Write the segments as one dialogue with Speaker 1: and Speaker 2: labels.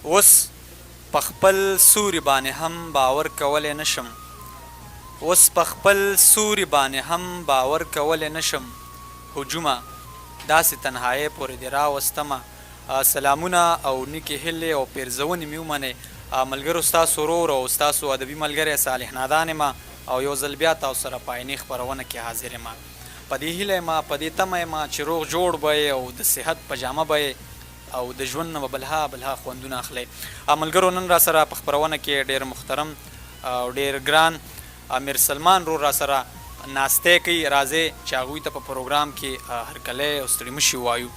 Speaker 1: اوس په خپل سوري باندې هم باور کولی نشم اوس په خپل سوري باندې هم باور کولی نشم هجومه داسې تنهایۍ پورې دې راوستمه سلامونه او نیکې هیلې او پیرزونې مې ومنئ ملګرو ستاسو ورور او ستاسو ادبي ملګری صالح نادان یم او یو ځل بیا تاسو سره په عیني خپرونه کې حاضر یم په دې هیله یم په دې تمه یم چې روغ جوړ به او د صحت په جامه به او د ژوند نه به بلها خوندونه اخلئ ملګرو نن را سره په خپرونه کې ډېر محترم او ډېر ګران امیر سلمان رور را سره ناستی کوي راځئ چې هغوی ته په پروګرام کې هرکلی او ستړي مشي ووایو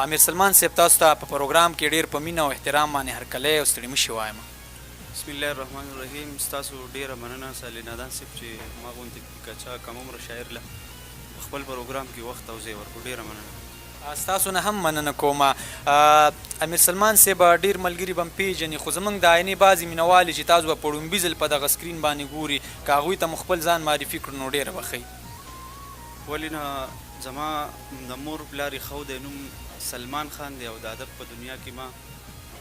Speaker 1: امیر سلمان صاحب تاسو ته په پروګرام کې ډېر په مینه او احترام باندې هرکلی او ستړي مشي وایم
Speaker 2: بسم الله الرحمن الرحیم ستاسو ډیره مننه صالح نادان صاحب چې ما غوندې کچا کم عمره شاعر له خپل پروګرام کې وخت او ځای ورکړو ډیره مننه
Speaker 1: ستاسو نه هم مننه کوم امیر سلمان صاحب ډېر ملګري به م پېژني خو زموږ د عیني بعضې مینهوالې چې تاسو به په ړومبي ځل په دغه سکرین باندې ګوري که هغوی ته مو خپل ځان معرفي کړو نو ډېره به ښه
Speaker 2: ولې نه زما د مور پلار ایښود نوم سلمان خان دی او د ادب په دنیا کې ما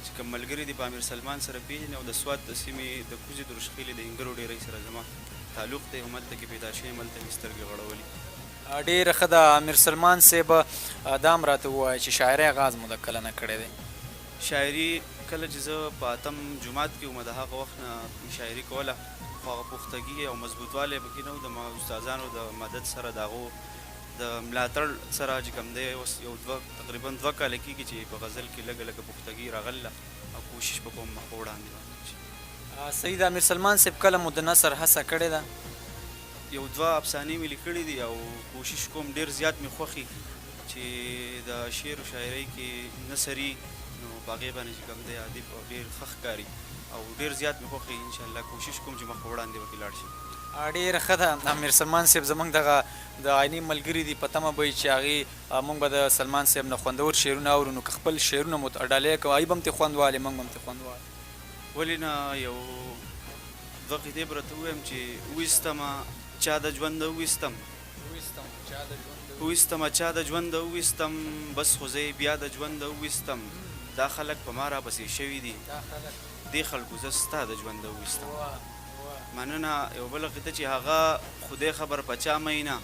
Speaker 2: چې کوم ملګري دي په امیر سلمان سره پېژني او د سوات د سیمې د کوزې درشخیلې د انګرو ډېرۍ سره زما تعلق دی هملته کې پیدا شوی هملته مې سترګې غړولي
Speaker 1: ډېره ښه ده امیر سلمان صاحب دا هم راته ووایه چې شاعرۍ آغاز مو د کله نه کړی دی
Speaker 2: شاعري کله چې زه په اتم جومات کې وم د هغه وخت نه شاعري کوله خو هغه پختګي او مضبوطوالی پکې نه و د استادانو د مدد سره د هغو د ملاتړ سره چې کوم دی اوس یو تقریبا 2 کاله کېږي چې په غزل کې لږه لږه پختګي راغله او کوشش به کوم مخ وړاندې
Speaker 1: صحیح ده امیر سلمان صاحب کله مو د نثر هڅه کړې ده
Speaker 2: یو 2 افسانې مې لیکلي دي او کوشش کوم ډېر زیات مې خوښي چې د شعر و شاعرۍ کې نثري نو په هغې باندې چې کوم دی ادیب او ډېر ښه ښکاري او ډېر زیات مې خوښي انشاءالله کوشش کوم چې مخ وړاندې وکړي لاړ شي
Speaker 1: ډېره ښه ده امیر سلمان صاحب زموږ دغه د عیني ملګري دي په تمه به وي چې هغې موږ به د سلمان صاحب نه خوندور شعرونه اورو نو که خپل شعرونه مو ډالۍ کوو هغوی به هم ترې خوند والي موږ به هم ترې خوند والو
Speaker 2: ولې نه یو 2 قطعې به راته ووایم چې ویستمه چا د ژونده وویستم چا د ژونده وویستم بس خو زه بیا د ژونده وویستم دا خلک په ما راپسې شوي دي دې خلکو زه ستا د ژونده وویستم مننه یو بله قطعه چې هغه خدای خبر په چا مینه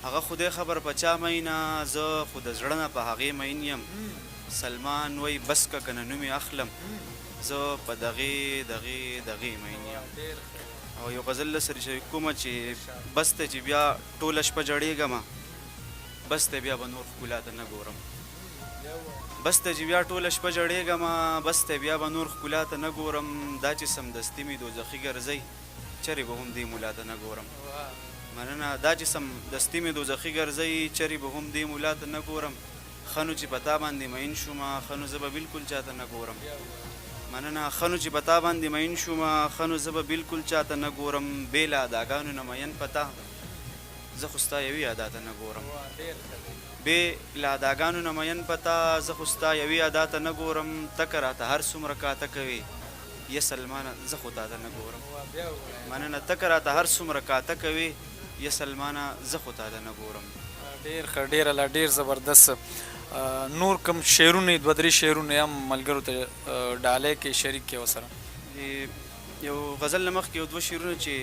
Speaker 2: هغه خدای خبر په چا مینه زه خو د زړه نه په هغې مین یم سلمان وی بس که که نه نومې اخلم زه په دغې مین یم او یو غزل سره چې کومه چې بس ته چې بیا ټوله شپه جړېږمه بس ته بیا به نور ښکلا ته نه ګورم بس ته چې بیا ټوله شپه جړېږمه بس ته بیا به نور ښکلا ته نه ګورم دا چې سمدستي مې دوزخي ګرځئ چرې به هم دې مولا ته نه ګورم مننه دا چې سمدستي مې دوزخي ګرځئ چرې به هم دې مولا ته نه ګورم ښه نو چې په تا باندې مین شومه ښه نو زه به بلکل چاته نه ګورم مننه ښه نو چې په تا باندې مین شومه ښه نو زه به بلکل چاته نه ګورم بې له اداګانو نه مین په تا زه خو ستا یوې ادا ته نه ګورم بې له اداګانو نه مین په تا زه خو ستا یوې ادا ته نه ګورم ته که راته هر څومره کاته کوې یا سلمانه زه خو تا ته نه ګورم مننه ته که راته هر څومره کاته کوې یا سلمانه زه خو تا ته نه ګورم
Speaker 1: ډېر ښه ډېر الله ډېر زبردست نور کوم شعرونه 2-3 شعرونه هم ملګرو ته ډالۍ کې شریک کې ورسره
Speaker 2: یو غزل نه مخکې یو 2 شعرونه چې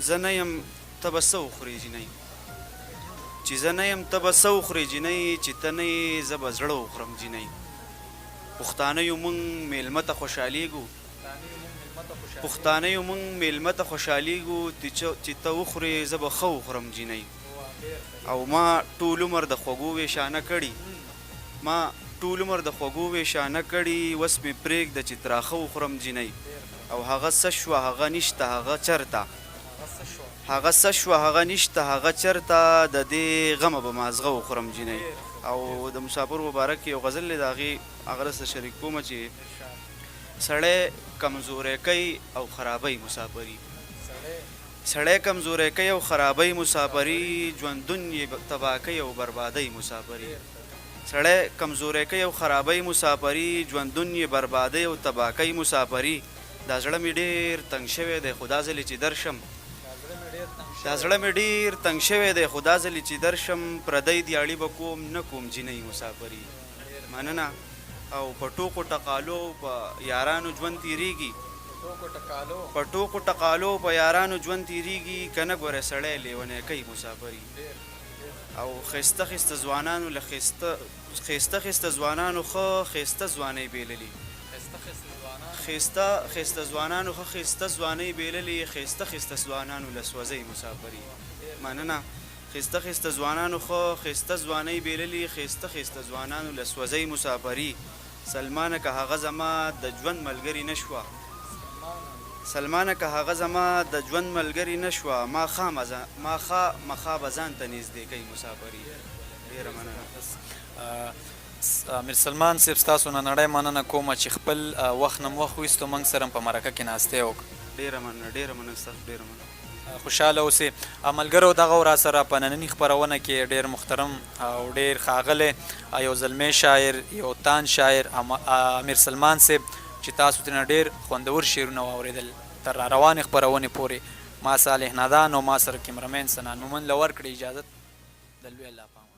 Speaker 2: زه نه یم ته به څه وخورې جینۍ چې زه نه یم ته به څه وخورې جینۍ چې ته نه یې زه به زړه وخورم جینۍ پښتانه یو موږ میلمه ته خوشحالېږو پښتانه یو موږ میلمه ته خوشحالېږو چې ته وخورې زه به ښه وخورم جینۍ او ما ټول عمر د خوږو ویشانه کړي ما ټول عمر د خوږو ویشانه کړي اوس مې پرېږده چې تراخه وخورم جینۍ او هغه څه شوه هغه نشته هغه چرته هغه څه شوه هغه نشته هغه چرته د دې غمه به مازغه وخورم جینۍ او د مسافر مبارک یو غزل دی د هغې هغه درسره شریک کومه چې سړی کمزوری کوي او خرابۍ مسافري سړی کمزوری کوي او خرابۍ مسافري ژوندون یې تباه کوي او بربادۍ مسافري سړی کمزوری کوي او خرابۍ مسافري ژوندون یې بربادۍ او تباه کوي مسافري دا زړه مې ډېر تنګ شوی دی خو دا ځلې چې درشم دا زړه مې ډېر تنګ شوی دی خو دا ځلې چې درشم پردی دیاړي به کوم نه کوم جینۍ مسافري مننه او په ټوکو ټقالو په یارانو ژوند تیریږي په ټوکو ټقالو په یارانو ژوند تیریږي که نه ګوره سړی لیونی کوي مسافري او ښایسته ښایسته ځوانانو له ښایسته ښایسته ځوانانو ښه ښایسته ځوانۍ بېللي ښایسته ځوانانو ښه ښایسته ځوانۍ بېللي ښایسته ښایسته ځوانانو له سوځئ مسافري مننه ښایسته ښایسته ځوانانو ښه ښایسته ځوانۍ بېللي ښایسته ښایسته ځوانانو له سوځئ مسافري سلمانه که هغه زما د ژوند ملګري نه شوه سلمانه که هغه زما د ژوند ملګري نه شوه ما خامخا به ځان ته نږدې کوي مسافري ډېره مننه
Speaker 1: امیر سلمان صاحب ستاسو نه نړۍ مننه کومه چې خپل وخت نه وخت ویستو موږ سره په مرکه کې ناستې وکړو
Speaker 2: ډېره مننه ستاسو ډېره مننه
Speaker 1: خوشحاله اوسئ ملګرو دغه را سره په ننني خپرونه کې ډېر محترم او ډېر ښاغلی یو زلمی شاعر یو تان شاعر امیر سلمان صاحب چې تاسو ترېنه ډېر خوندور شعرونه واورېدل تر را روانې خپرونې پورې ما صالح نادان او ما سره کیمرمین سنان مومن له ورکړې اجازت د لوی الله په امان